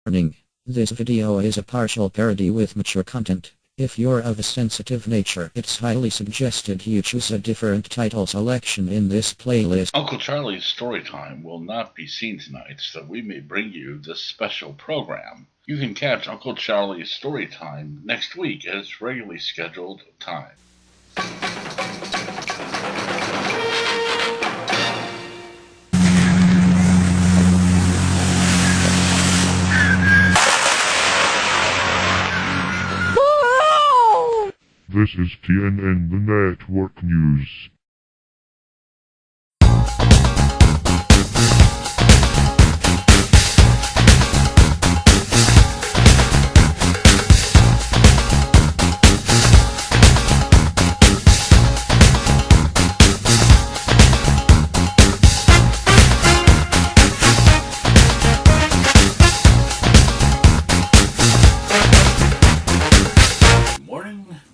Warning. This video is a partial parody with mature content. If you're of a sensitive nature, it's highly suggested you choose a different title selection in this playlist. Uncle Charlie's Storytime will not be seen tonight, so we may bring you this special program. You can catch Uncle Charlie's Storytime next week at its regularly scheduled time. This is TNN, the Network News.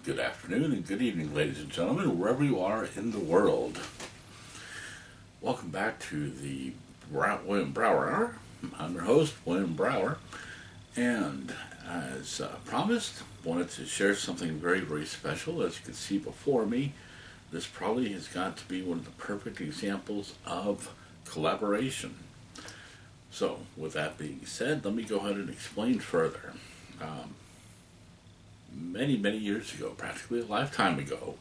Good afternoon and good evening, ladies and gentlemen, wherever you are in the world. Welcome back to the William Brower Hour. I'm your host, William Brower, and as promised, wanted to share something very, very special. As you can see before me, this probably has got to be one of the perfect examples of collaboration. So, with that being said, let me go ahead and explain further. Many years ago, practically a lifetime ago,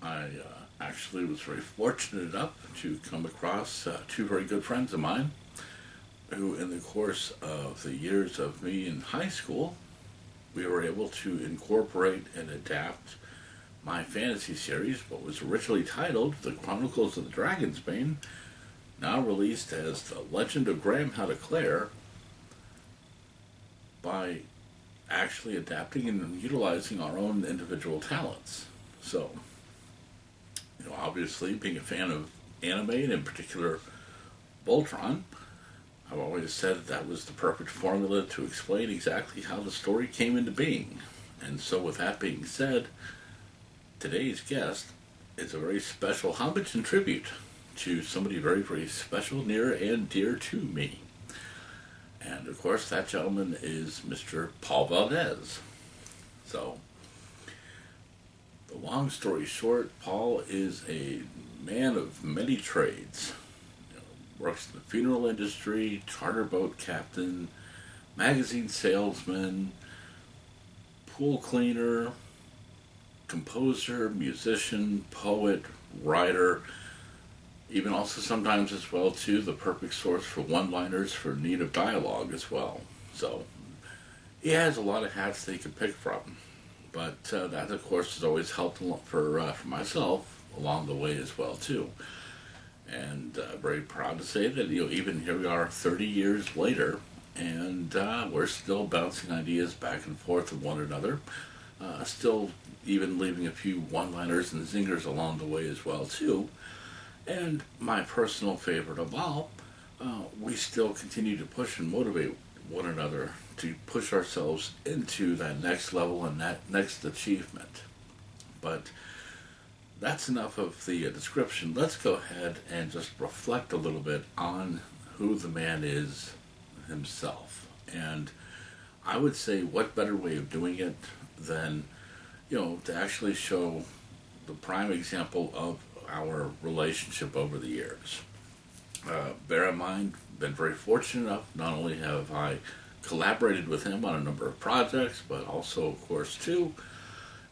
I actually was very fortunate enough to come across two very good friends of mine who, in the course of the years of me in high school, we were able to incorporate and adapt my fantasy series, what was originally titled The Chronicles of the Dragonsbane, now released as The Legend of Graham Clare, by actually adapting and utilizing our own individual talents. So, obviously being a fan of anime and in particular Voltron, I've always said that was the perfect formula to explain exactly how the story came into being. And so with that being said, today's guest is a very special homage and tribute to somebody very, very special, near and dear to me. And, of course, that gentleman is Mr. Paul Valdez. So, the long story short, Paul is a man of many trades. Works in the funeral industry, charter boat captain, magazine salesman, pool cleaner, composer, musician, poet, writer, even also sometimes as well, too, the perfect source for one-liners for need of dialogue as well. So, he has a lot of hats that he could pick from. But that, of course, has always helped for myself along the way as well, too. And very proud to say that, even here we are 30 years later, and we're still bouncing ideas back and forth with one another. Still even leaving a few one-liners and zingers along the way as well, too. And my personal favorite of all, we still continue to push and motivate one another to push ourselves into that next level and that next achievement. But that's enough of the description. Let's go ahead and just reflect a little bit on who the man is himself. And I would say, what better way of doing it than, to actually show the prime example of our relationship over the years. Bear in mind, been very fortunate enough, not only have I collaborated with him on a number of projects, but also, of course, too,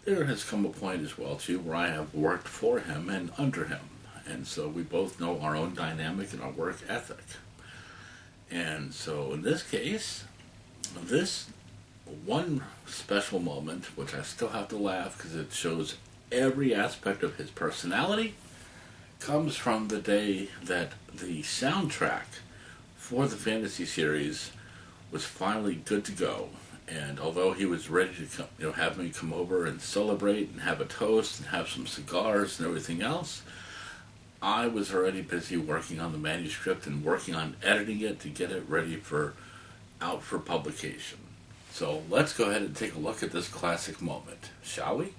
there has come a point as well, too, where I have worked for him and under him. And so we both know our own dynamic and our work ethic. And so in this case, this one special moment, which I still have to laugh because it shows every aspect of his personality, comes from the day that the soundtrack for the fantasy series was finally good to go. And although he was ready to have me come over and celebrate and have a toast and have some cigars and everything else, I was already busy working on the manuscript and working on editing it to get it ready out for publication. So let's go ahead and take a look at this classic moment, shall we?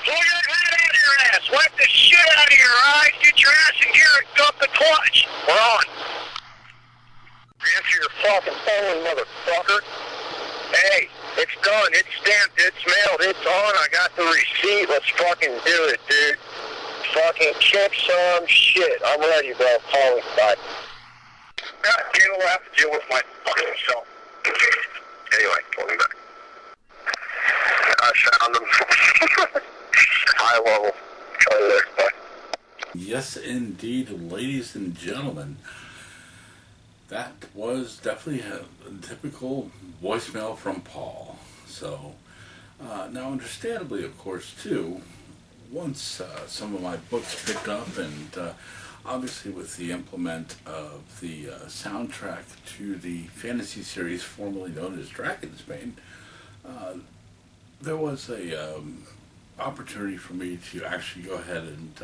Pull your head out of your ass. Wipe the shit out of your eyes. Get your ass in gear and dump the clutch. We're on. Answer your fucking phone, motherfucker. Hey, it's done. It's stamped. It's mailed. It's on. I got the receipt. Let's fucking do it, dude. Fucking kick some shit. I'm ready, bro. Call me. Bye. I'll have to deal with my fucking self. Anyway, call me back. I found them. High level. Try to look. Bye. Yes, indeed, ladies and gentlemen. That was definitely a typical voicemail from Paul. So, now understandably, of course, too, once some of my books picked up and obviously with the implement of the soundtrack to the fantasy series formerly known as Dragon's Bane, there was a opportunity for me to actually go ahead and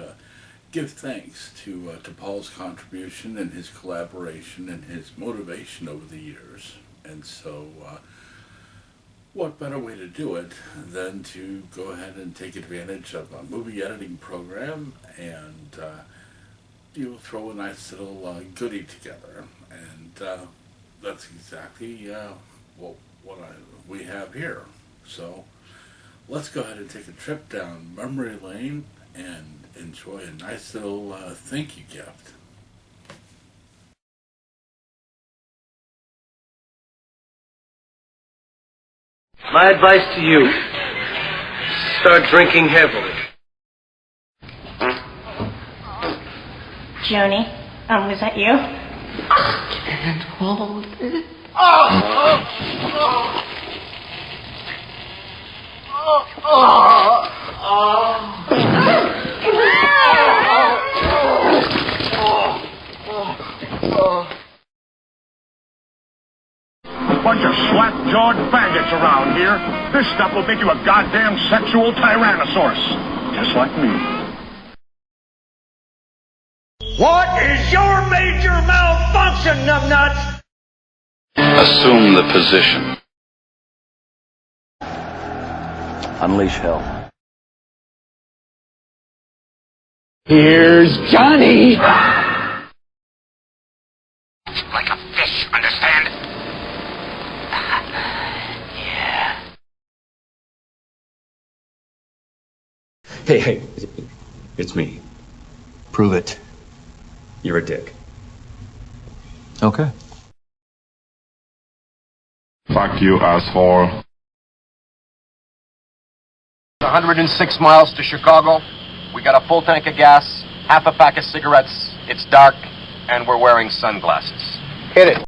give thanks to Paul's contribution and his collaboration and his motivation over the years. And so, what better way to do it than to go ahead and take advantage of a movie editing program and throw a nice little goodie together. And that's exactly what we have here. So let's go ahead and take a trip down memory lane and enjoy a nice little thank you gift. My advice to you, start drinking heavily. Joni, was that you? Can't hold it. Bunch of slack-jawed faggots around here. This stuff will make you a goddamn sexual tyrannosaurus. Just like me. What is your major malfunction, numbnuts? Assume the position. Unleash hell. Here's Johnny. Like a fish, understand? Yeah. Hey, it's me. Prove it. You're a dick. Okay. Fuck you, asshole. 106 miles to Chicago. We got a full tank of gas, half a pack of cigarettes. It's dark, and we're wearing sunglasses. Hit it.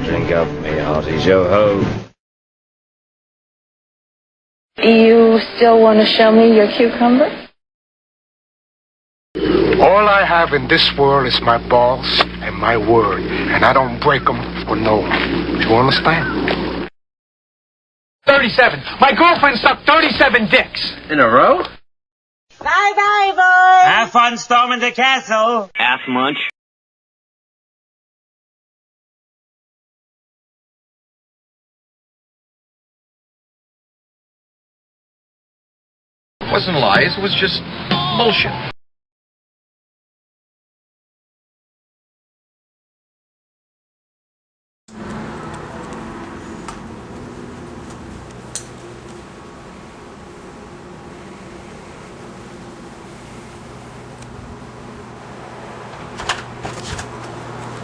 Drink up, me hearties, yo-ho. You still want to show me your cucumber? All I have in this world is my balls and my word, and I don't break them for no one. Do you understand? 37. My girlfriend sucked 37 dicks. In a row? Bye-bye, boys! Have fun storming the castle. Half munch. It wasn't lies, it was just bullshit.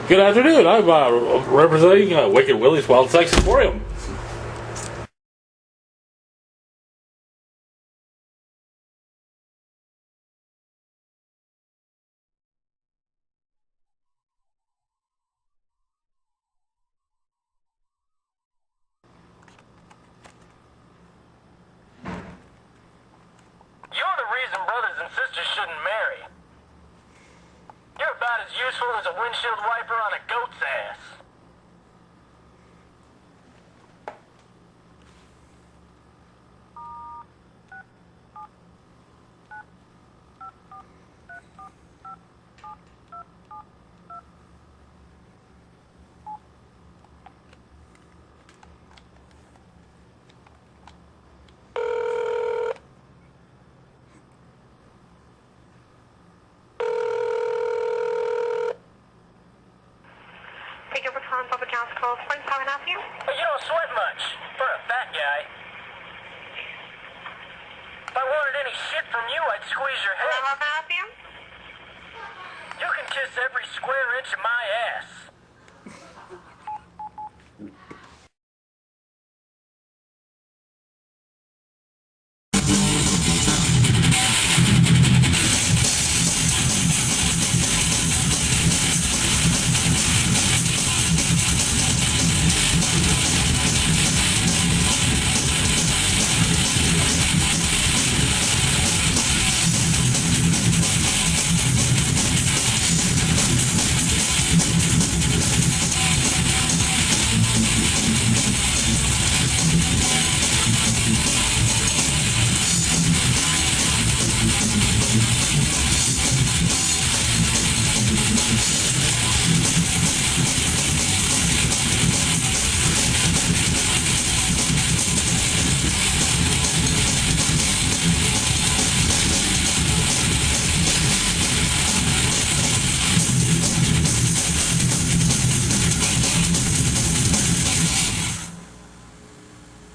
Good afternoon. I'm representing Wicked Willie's Wild Sex Emporium. You're the reason brothers and sisters shouldn't marry. You're about as useful as a windshield wiper on a goat's ass. Please, how can I help you? Well, you don't sweat much for a fat guy. If I wanted any shit from you, I'd squeeze your head. How can I help you? You can kiss every square inch of my ass.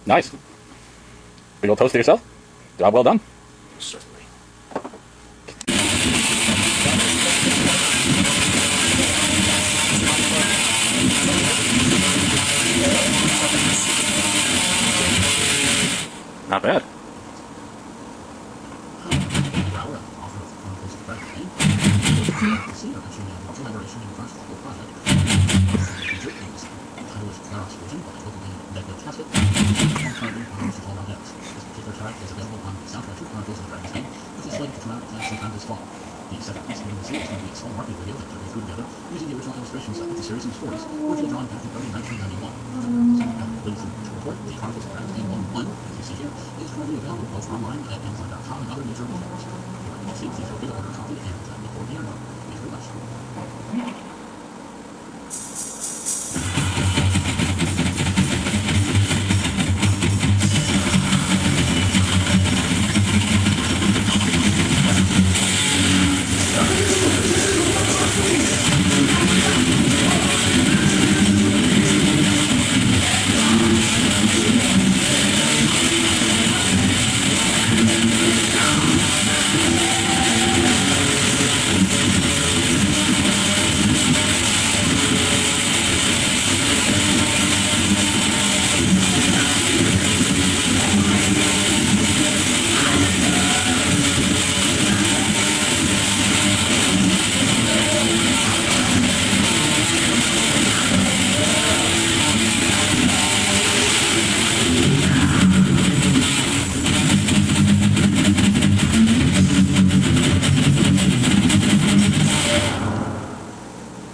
Nice. Big old toast to yourself. Job well done. Certainly. Not bad. Using the original illustrations of the series in stories, originally drawn back in early 1991. Please report the Chronicles of Parody Volume 1, as you see here, is currently available both online at Amazon.com and other major retailers. If you like to see, please feel free to order a copy and record the interview. Thanks very much.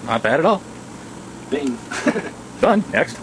Not bad at all. Bing. Done. Next.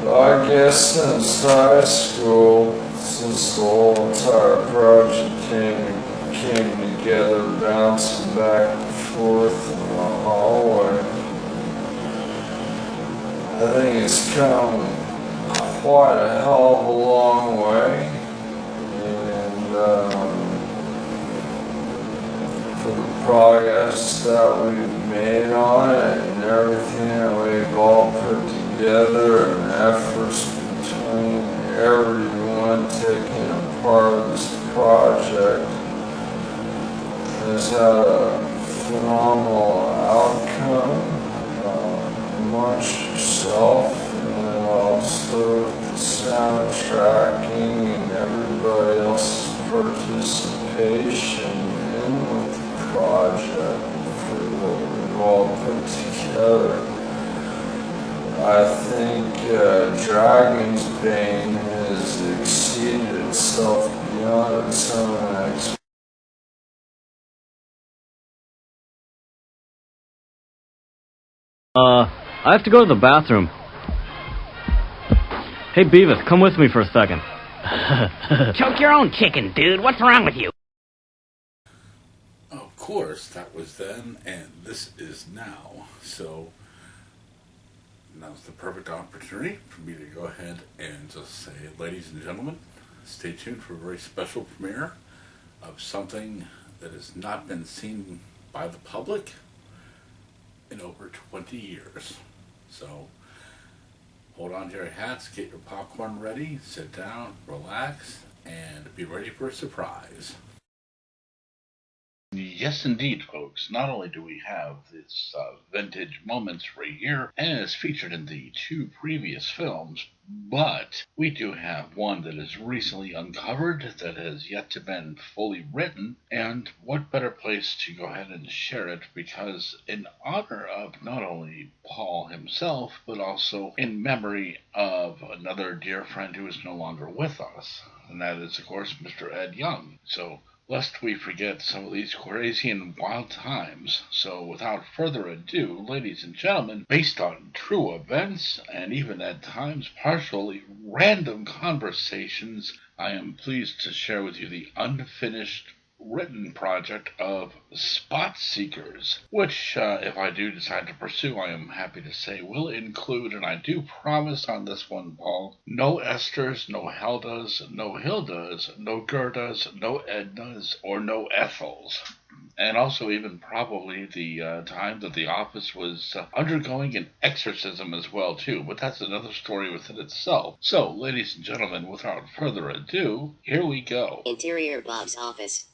I guess since high school, since the whole entire project came together, bouncing back and forth in the hallway, I think it's come quite a hell of a long way, and for the progress that we've made on it and everything that we've all put together and efforts between everyone taking a part of this project has had a phenomenal outcome amongst yourself and also the soundtracking and everybody else's participation in with the project for what we've all put together. I think Dragon's Bane has exceeded itself beyond its own expectations. I have to go to the bathroom. Hey, Beavis, come with me for a second. Choke your own chicken, dude. What's wrong with you? Of course, that was then, and this is now. So, now's the perfect opportunity for me to go ahead and just say, ladies and gentlemen, stay tuned for a very special premiere of something that has not been seen by the public in over 20 years. So, hold on to your hats, get your popcorn ready, sit down, relax, and be ready for a surprise. Yes, indeed, folks. Not only do we have this vintage moments right here, as featured in the two previous films, but we do have one that is recently uncovered that has yet to been fully written, and what better place to go ahead and share it, because in honor of not only Paul himself, but also in memory of another dear friend who is no longer with us, and that is, of course, Mr. Ed Young. So, lest we forget some of these crazy and wild times. So without further ado, ladies and gentlemen, based on true events and even at times partially random conversations, I am pleased to share with you the unfinished written project of Spot Seekers, which, if I do decide to pursue, I am happy to say will include, and I do promise on this one, Paul, no Esthers, no Heldas, no Hildas, no Gerdas, no Ednas, or no Ethels. And also even probably the time that the office was undergoing an exorcism as well, too. But that's another story within itself. So, ladies and gentlemen, without further ado, here we go. Interior Bob's office.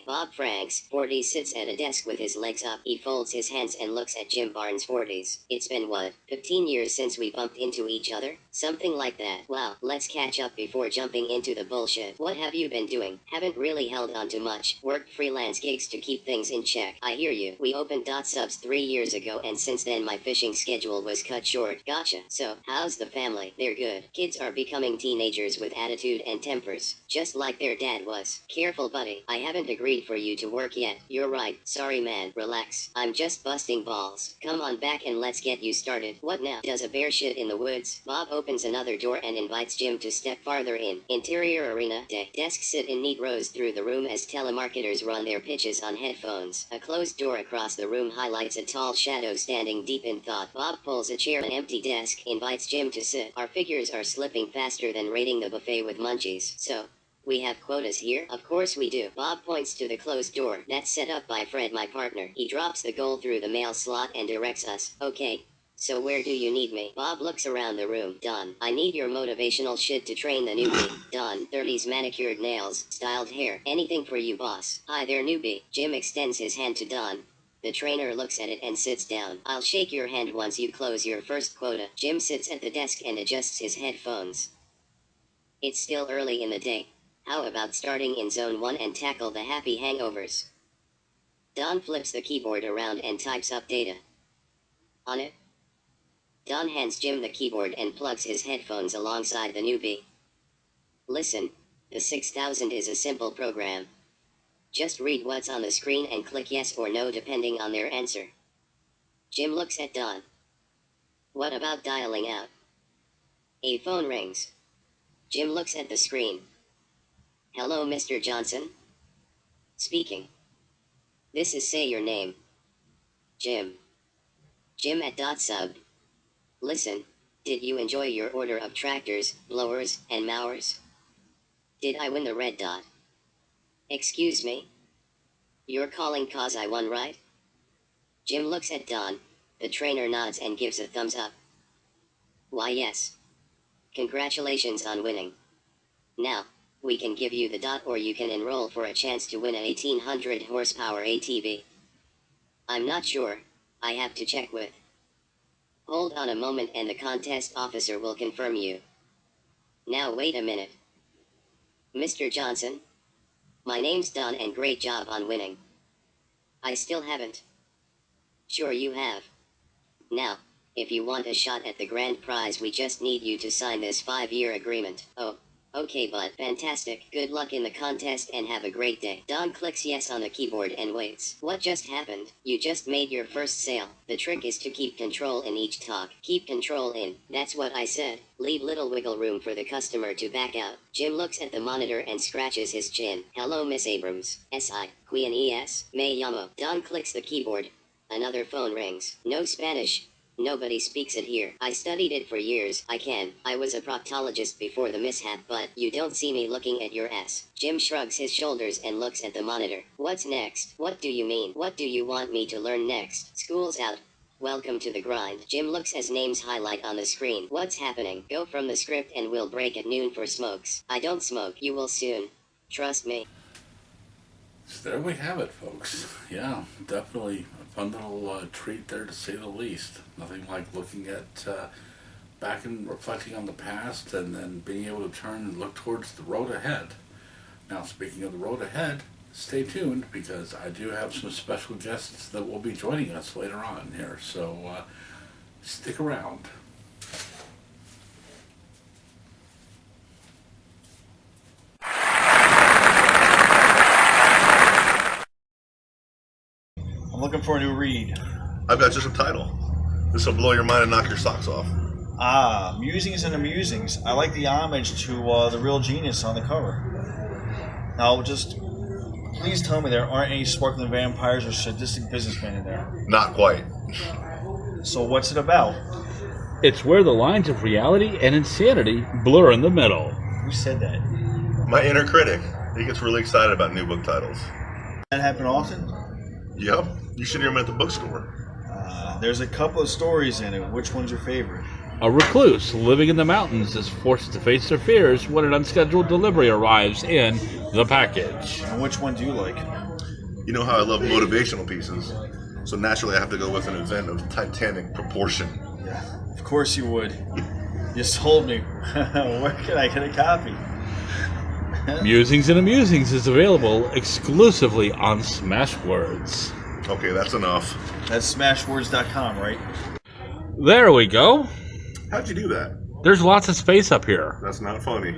Bob Franks, 40, sits at a desk with his legs up. He folds his hands and looks at Jim Barnes, 40s. It's been what, 15 years since we bumped into each other? Something like that. Wow, let's catch up before jumping into the bullshit. What have you been doing? Haven't really held on to much. Worked freelance gigs to keep things in check. I hear you. We opened .subs 3 years ago and since then my fishing schedule was cut short. Gotcha. So, how's the family? They're good. Kids are becoming teenagers with attitude and tempers. Just like their dad was. Careful, buddy. I haven't agreed for you to work yet. You're right. Sorry, man. Relax. I'm just busting balls. Come on back and let's get you started. What now? Does a bear shit in the woods? Bob opens another door and invites Jim to step farther in. Interior arena. Desks sit in neat rows through the room as telemarketers run their pitches on headphones. A closed door across the room highlights a tall shadow standing deep in thought. Bob pulls a chair, an empty desk, invites Jim to sit. Our figures are slipping faster than raiding the buffet with munchies. So, we have quotas here? Of course we do. Bob points to the closed door. That's set up by Fred, my partner. He drops the goal through the mail slot and directs us. Okay. So where do you need me? Bob looks around the room. Done. I need your motivational shit to train the newbie. Done. 30s manicured nails, styled hair. Anything for you, boss. Hi there, newbie. Jim extends his hand to Don. The trainer looks at it and sits down. I'll shake your hand once you close your first quota. Jim sits at the desk and adjusts his headphones. It's still early in the day. How about starting in Zone 1 and tackle the happy hangovers? Don flips the keyboard around and types up data. On it? Don hands Jim the keyboard and plugs his headphones alongside the newbie. Listen, the 6000 is a simple program. Just read what's on the screen and click yes or no depending on their answer. Jim looks at Don. What about dialing out? A phone rings. Jim looks at the screen. Hello, Mr. Johnson? Speaking. This is Say Your Name. Jim. Jim at .sub. Listen, did you enjoy your order of tractors, blowers, and mowers? Did I win the red dot? Excuse me? You're calling 'cause I won, right? Jim looks at Don. The trainer nods and gives a thumbs up. Why, yes. Congratulations on winning. Now, we can give you the dot or you can enroll for a chance to win an 1800 horsepower ATV. I'm not sure. I have to check with. Hold on a moment and the contest officer will confirm you. Now wait a minute. Mr. Johnson? My name's Don and great job on winning. I still haven't. Sure you have. Now, if you want a shot at the grand prize, we just need you to sign this 5-year agreement. Oh, okay bud. Fantastic. Good luck in the contest and have a great day. Don clicks yes on the keyboard and waits. What just happened? You just made your first sale. The trick is to keep control in each talk. Keep control in. That's what I said. Leave little wiggle room for the customer to back out. Jim looks at the monitor and scratches his chin. Hello, Miss Abrams. S.I. Queen E.S. Me llamo. Don clicks the keyboard. Another phone rings. No Spanish. Nobody speaks it here. I studied it for years. I was a proctologist before the mishap, but you don't see me looking at your ass. Jim shrugs his shoulders and looks at the monitor. What's next? What do you mean? What do you want me to learn next? School's out. Welcome to the grind. Jim looks as names highlight on the screen. What's happening? Go from the script and we'll break at noon for smokes. I don't smoke. You will soon. Trust me. So there we have it, folks. Yeah, definitely a fun little treat there, to say the least. Nothing like looking at back and reflecting on the past, and then being able to turn and look towards the road ahead. Now, speaking of the road ahead, stay tuned, because I do have some special guests that will be joining us later on here. So stick around. I'm looking for a new read. I've got just a title. This will blow your mind and knock your socks off. Ah, Musings and Amusings. I like the homage to the real genius on the cover. Now, just please tell me there aren't any sparkling vampires or sadistic businessmen in there. Not quite. So what's it about? It's where the lines of reality and insanity blur in the middle. Who said that? My inner critic. He gets really excited about new book titles. That happen often? Yep. You should hear him at the bookstore. There's a couple of stories in it. Which one's your favorite? A recluse living in the mountains is forced to face their fears when an unscheduled delivery arrives in the package. And which one do you like? You know how I love motivational pieces, so naturally I have to go with an event of titanic proportion. Yeah, of course you would. You sold me. Where can I get a copy? Musings and Amusings is available exclusively on Smashwords. Okay, that's enough. That's smashwords.com, right? There we go. How'd you do that? There's lots of space up here. That's not funny.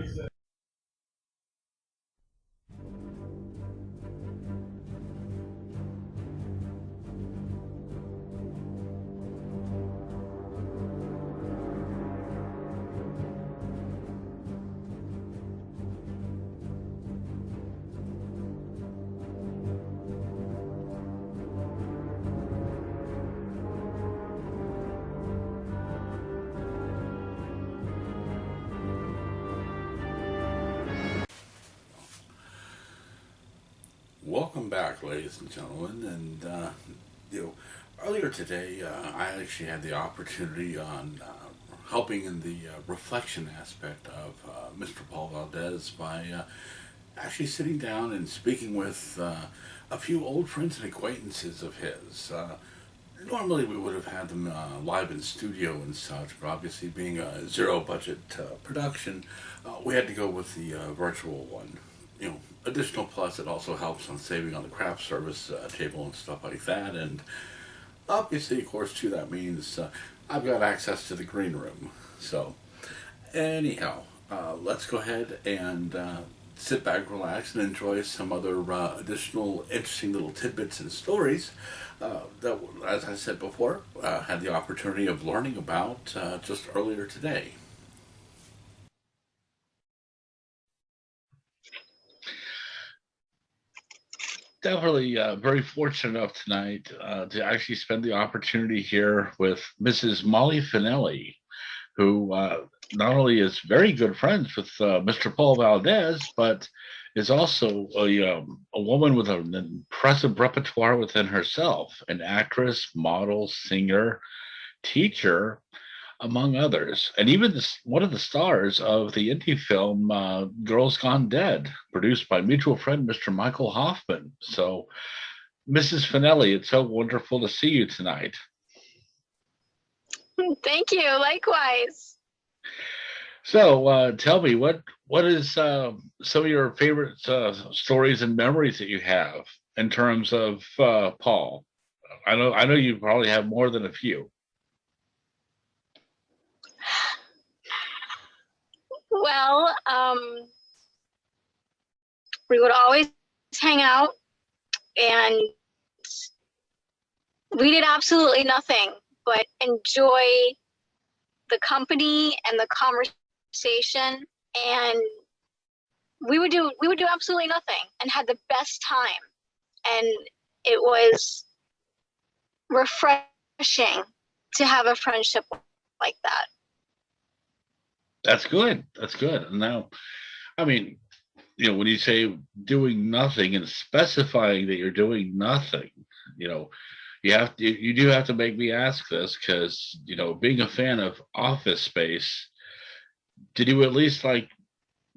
Welcome back, ladies and gentlemen. And earlier today, I actually had the opportunity on helping in the reflection aspect of Mr. Paul Valdez by actually sitting down and speaking with a few old friends and acquaintances of his. Normally we would have had them live in studio and such, but obviously being a zero-budget production, we had to go with the virtual one. Additional plus, it also helps on saving on the craft service table and stuff like that. And obviously, of course, too, that means I've got access to the green room. So, anyhow, let's go ahead and sit back, relax, and enjoy some other additional interesting little tidbits and stories that, as I said before, had the opportunity of learning about just earlier today. Definitely very fortunate enough tonight to actually spend the opportunity here with Mrs. Molly Finelli, who not only is very good friends with Mr. Paul Valdez, but is also a woman with an impressive repertoire within herself, an actress, model, singer, teacher, among others, and even one of the stars of the indie film Girls Gone Dead, produced by mutual friend Mr. Michael Hoffman. So, Mrs. Finelli, it's so wonderful to see you tonight. Thank you. Likewise. So, tell me what is some of your favorite stories and memories that you have in terms of Paul? I know you probably have more than a few. Well, we would always hang out, and we did absolutely nothing but enjoy the company and the conversation, and we would do absolutely nothing and had the best time, and it was refreshing to have a friendship like that. That's good. That's good. And now, I mean, when you say doing nothing and specifying that you're doing nothing, you know, you do have to make me ask this because, being a fan of Office Space, did you at least like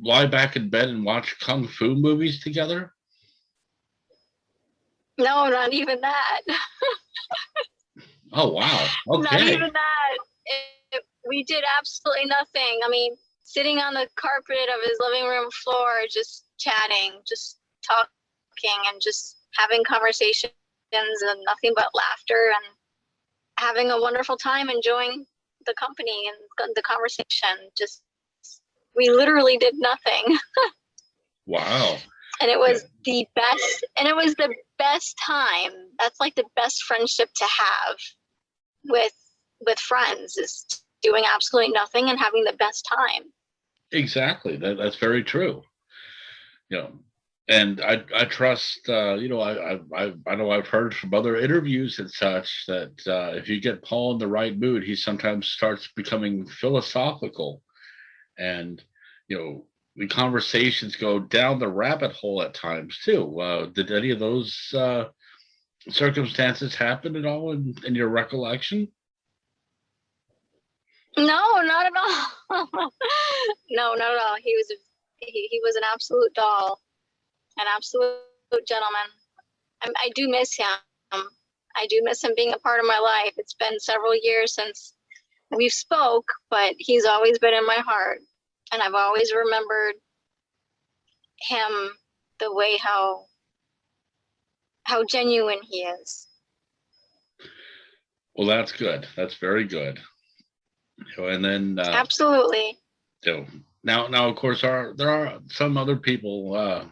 lie back in bed and watch kung fu movies together? No, not even that. Oh, wow. Not Okay. even that. We did absolutely nothing. I mean, sitting on the carpet of his living room floor, just chatting, just talking, and just having conversations and nothing but laughter and having a wonderful time, enjoying the company and the conversation. Just, we literally did nothing. Wow. And it was the best, and it was the best time. That's like the best friendship to have with friends, is doing absolutely nothing and having the best time. Exactly. That's very true. And I trust, I know I've heard from other interviews and such that if you get Paul in the right mood, he sometimes starts becoming philosophical, and the conversations go down the rabbit hole at times too. Did any of those circumstances happen at all in your recollection? No, not at all. No, not at all. He was an absolute doll, an absolute gentleman. I do miss him. I do miss him being a part of my life. It's been several years since we've spoke, but he's always been in my heart, and I've always remembered him the way how genuine he is. Well, that's good. That's very good. And then absolutely. Now, of course, there are some other people,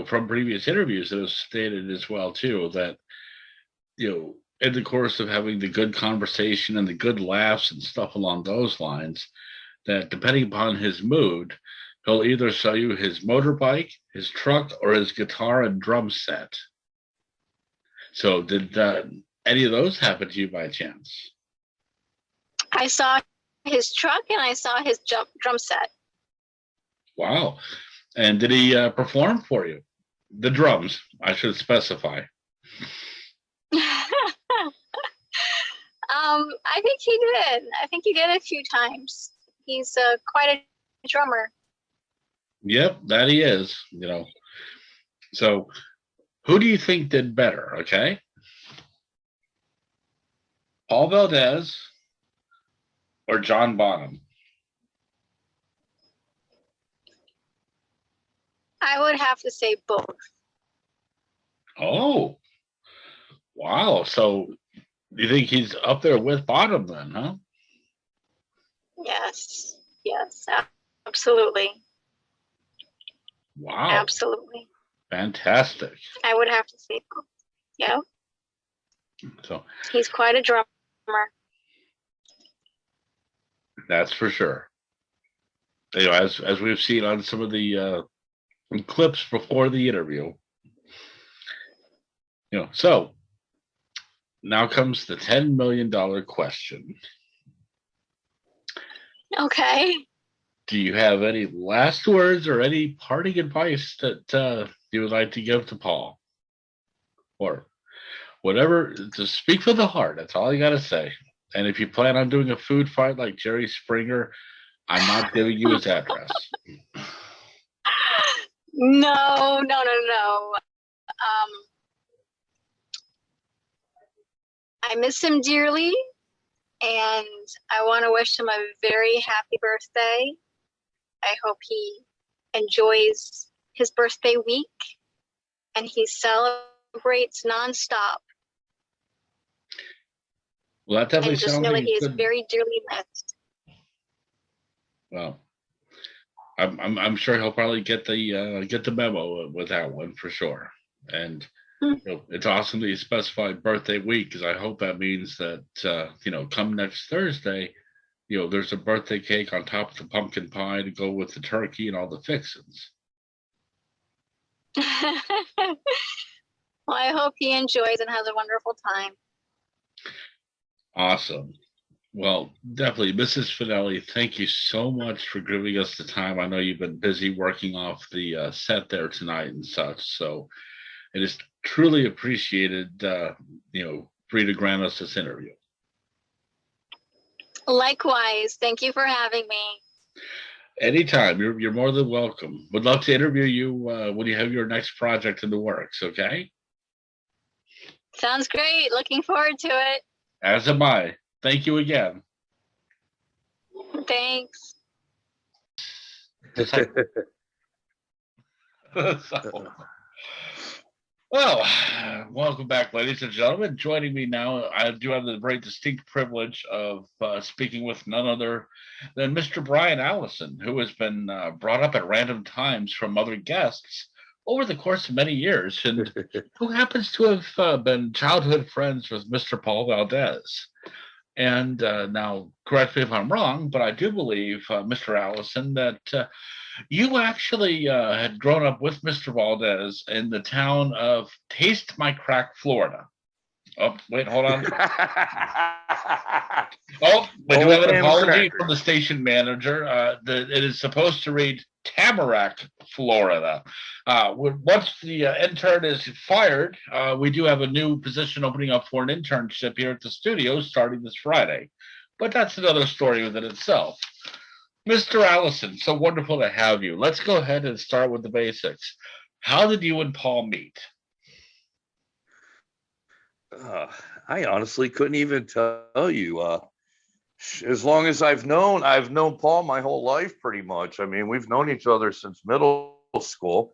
from previous interviews that have stated as well too that, in the course of having the good conversation and the good laughs and stuff along those lines, that depending upon his mood, he'll either sell you his motorbike, his truck, or his guitar and drum set. So, did any of those happen to you by chance? I saw his truck and I saw his drum set. Wow. And did he perform for you? The drums, I should specify. I think he did. I think he did a few times. He's quite a drummer. Yep, that he is, So, who do you think did better, okay? Paul Valdez or John Bonham? I would have to say both. Oh, wow. So, you think he's up there with Bonham then, huh? Yes, absolutely. Wow. Absolutely. Fantastic. I would have to say both. Yeah. So he's quite a drummer. That's for sure. As we've seen on some of the clips before the interview. So now comes the $10 million question. Okay. Do you have any last words or any parting advice that you would like to give to Paul? Or whatever, just speak from the heart. That's all you got to say. And if you plan on doing a food fight like Jerry Springer, I'm not giving you his address. No. I miss him dearly, and I want to wish him a very happy birthday I hope he enjoys his birthday week and he celebrates nonstop. Well, that definitely And just sounds know like that he a is good. very dearly missed. Well, I'm sure he'll probably get the memo with that one for sure. And it's awesome that you specified birthday week, because I hope that means that come next Thursday, there's a birthday cake on top of the pumpkin pie to go with the turkey and all the fixings. Well, I hope he enjoys and has a wonderful time. Awesome. Well, definitely, Mrs. Finelli, thank you so much for giving us the time. I know you've been busy working off the set there tonight and such, so it is truly appreciated, for you to grant us this interview. Likewise, thank you for having me. Anytime, you're more than welcome. Would love to interview you when you have your next project in the works. Okay. Sounds great. Looking forward to it. As am I. Thank you again. Thanks. Well, welcome back, ladies and gentlemen. Joining me now, I do have the very distinct privilege of speaking with none other than Mr. Brian Allison, who has been brought up at random times from other guests over the course of many years, and who happens to have been childhood friends with Mr. Paul Valdez. And now, correct me if I'm wrong, but I do believe, Mr. Allison, that you actually had grown up with Mr. Valdez in the town of Taste My Crack, Florida. Oh, wait, hold on. We do have an apology from the station manager. It is supposed to read Tamarack, Florida. Once the intern is fired, we do have a new position opening up for an internship here at the studio starting this Friday. But that's another story within itself. Mr. Allison, so wonderful to have you. Let's go ahead and start with the basics. How did you and Paul meet? I honestly couldn't even tell you. As long as I've known Paul my whole life, pretty much. I mean, we've known each other since middle school.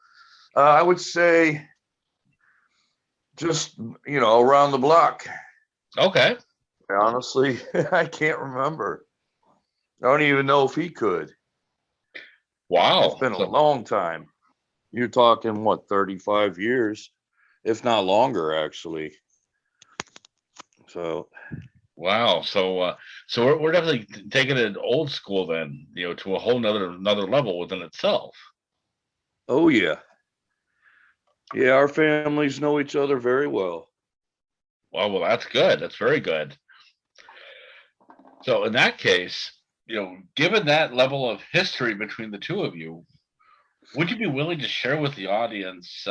I would say just, around the block. Okay. Honestly, I can't remember. I don't even know if he could. Wow. It's been a long time. You're talking, 35 years, if not longer, actually. So, wow. So we're definitely taking it old school then, to a whole another level within itself. Oh yeah. Yeah, our families know each other very well. Well, that's good. That's very good. So in that case, given that level of history between the two of you, would you be willing to share with the audience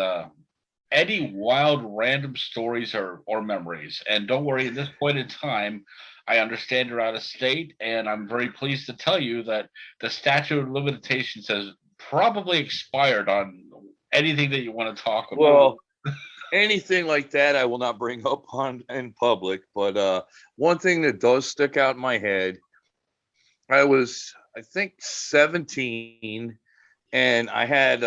any wild random stories or memories? And don't worry, at this point in time, I understand you're out of state, and I'm very pleased to tell you that the statute of limitations has probably expired on anything that you want to talk about. Well, anything like that I will not bring up in public, but one thing that does stick out in my head, I was, I think, 17, and I had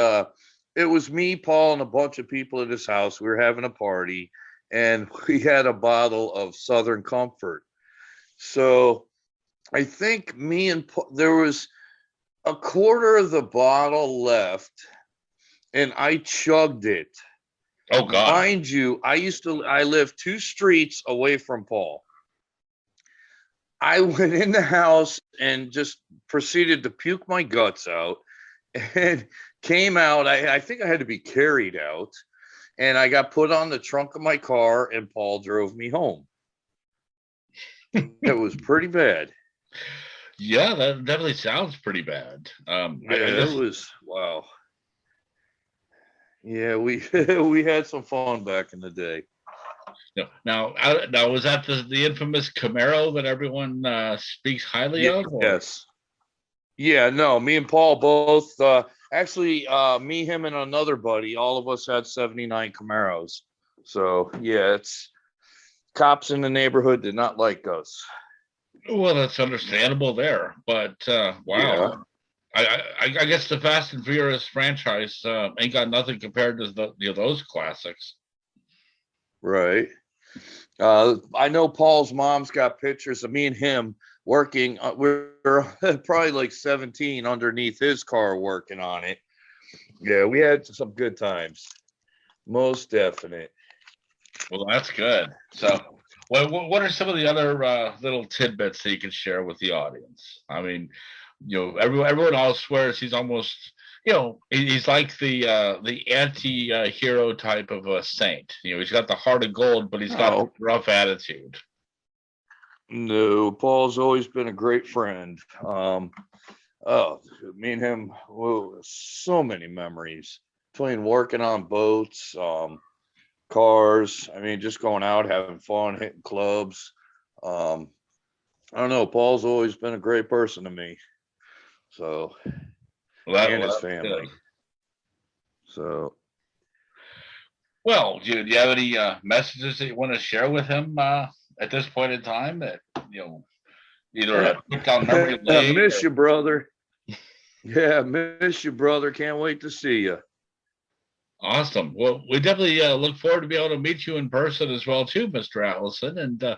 it was me, Paul, and a bunch of people at his house. We were having a party, and we had a bottle of Southern Comfort. So I think there was a quarter of the bottle left, and I chugged it. Oh, God. Mind you, I lived 2 streets away from Paul. I went in the house and just proceeded to puke my guts out and came out. I think I had to be carried out, and I got put on the trunk of my car, and Paul drove me home. It was pretty bad. Yeah, that definitely sounds pretty bad. It was, wow. Yeah, we we had some fun back in the day. Now was that the infamous Camaro that everyone speaks highly of? Or? Yes. Yeah, no, me and Paul both. Actually, me, him, and another buddy, all of us had 79 Camaros. So, yeah, it's cops in the neighborhood did not like us. Well, that's understandable there. But, wow. Yeah. I guess the Fast and Furious franchise ain't got nothing compared to those classics. Right. I know Paul's mom's got pictures of me and him working. We're probably like 17 underneath his car working on it. Yeah, we had some good times. Most definite. Well, that's good. So, what are some of the other little tidbits that you can share with the audience? I mean, everyone else swears he's almost, he's like the anti-hero type of a saint. He's got the heart of gold, but he's got a rough attitude. No, Paul's always been a great friend. Me and him, so many memories between working on boats, cars. I mean, just going out, having fun, hitting clubs. I don't know. Paul's always been a great person to me. So, and his family. Good. So, well, do you have any messages that you want to share with him at this point in time? That either a trip down memory lane. I miss you, brother. Yeah, miss you, brother. Can't wait to see you. Awesome. Well, we definitely look forward to be able to meet you in person as well, too, Mr. Allison. And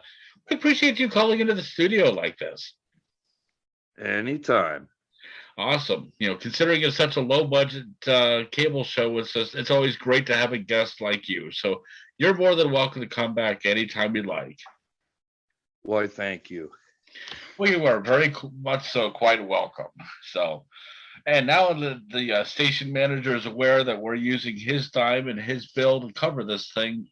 we appreciate you calling into the studio like this. Anytime. Awesome. Considering it's such a low budget cable show, it's always great to have a guest like you. So you're more than welcome to come back anytime you like. Why, thank you. Well, you are very much so quite welcome. So, and now the station manager is aware that we're using his time and his bill to cover this thing.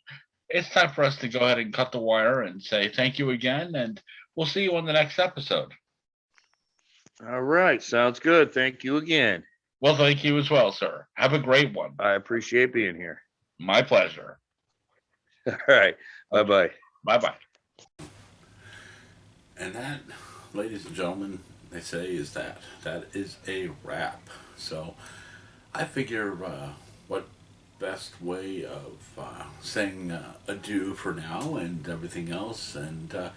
It's time for us to go ahead and cut the wire and say thank you again, and we'll see you on the next episode. All right. Sounds good. Thank you again. Well, thank you as well, sir. Have a great one. I appreciate being here. My pleasure. All right. Bye-bye. Bye-bye. And that, ladies and gentlemen, they say is that is a wrap. So I figure what best way of saying adieu for now and everything else. And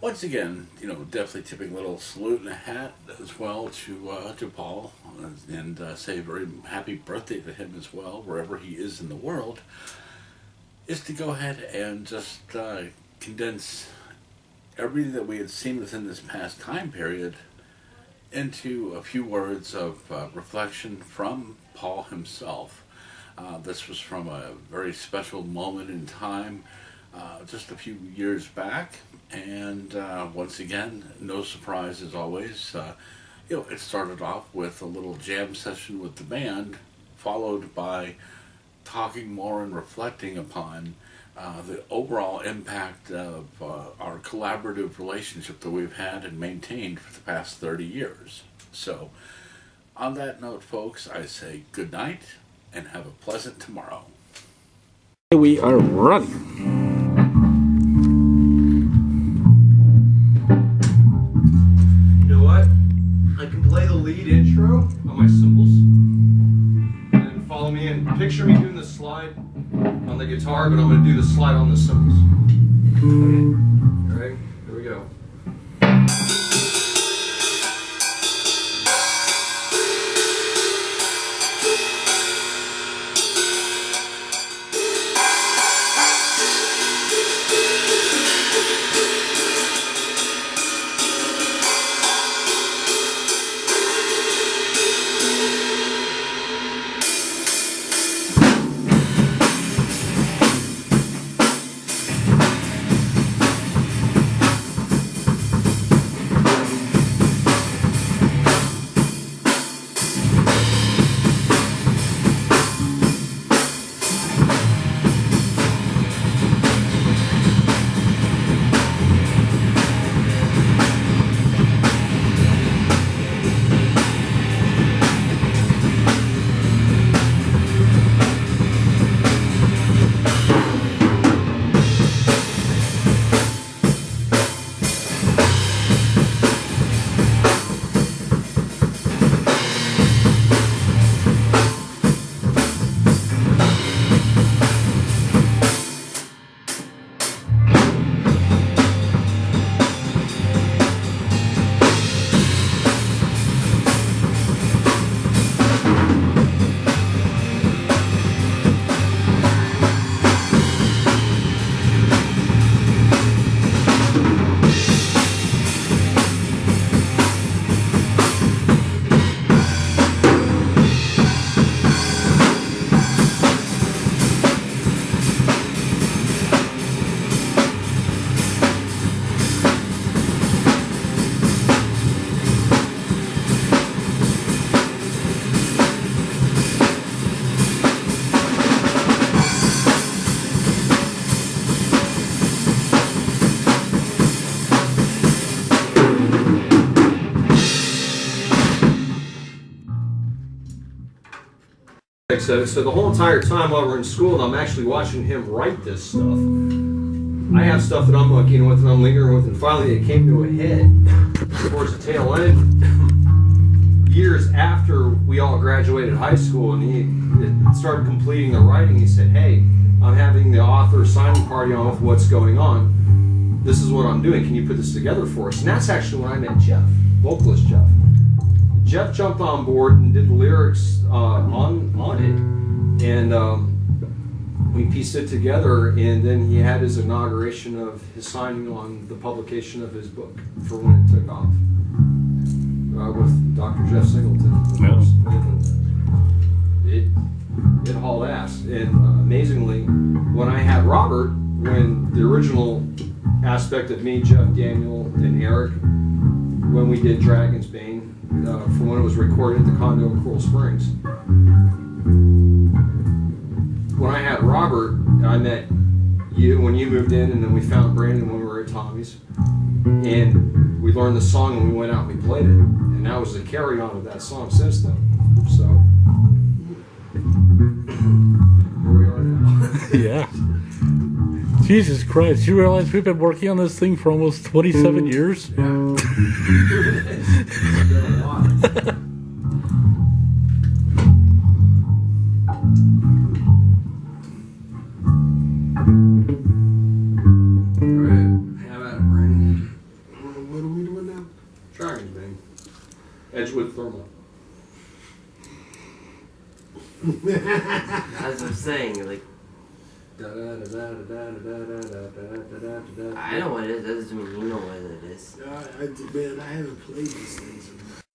once again, definitely tipping a little salute and a hat as well to Paul, and say a very happy birthday to him as well, wherever he is in the world, is to go ahead and just condense everything that we had seen within this past time period into a few words of reflection from Paul himself. This was from a very special moment in time, just a few years back, and once again, no surprise as always. It started off with a little jam session with the band, followed by talking more and reflecting upon the overall impact of our collaborative relationship that we've had and maintained for the past 30 years. So, on that note, folks, I say good night and have a pleasant tomorrow. We are running. You know what? I can play the lead intro on my cymbals. And follow me in. Picture me doing the slide on the guitar, but I'm going to do the slide on the cymbals. Okay. All right, here we go. So the whole entire time while we're in school, and I'm actually watching him write this stuff, I have stuff that I'm monkeying with and I'm lingering with, and finally it came to a head towards the tail end. Years after we all graduated high school and he started completing the writing, he said, "Hey, I'm having the author signing party on with what's going on. This is what I'm doing. Can you put this together for us?" And that's actually when I met Jeff, vocalist Jeff. Jeff jumped on board and did the lyrics on it, and we pieced it together, and then he had his inauguration of his signing on the publication of his book for when it took off. With Dr. Jeff Singleton, of course. It hauled ass. And amazingly, when I had Robert, when the original aspect of me, Jeff, Daniel, and Eric, when we did Dragon's Bane, from when it was recorded at the condo in Coral Springs, when I had Robert, I met you when you moved in, and then we found Brandon when we were at Tommy's. And we learned the song and we went out and we played it. And that was the carry on of that song since then. So, here we are now. Yeah. Jesus Christ, you realize we've been working on this thing for almost 27 years? Yeah. Edgewood Thermal. As I'm saying, like, I know what it is. That doesn't mean you know what it is. Man, I haven't played these things in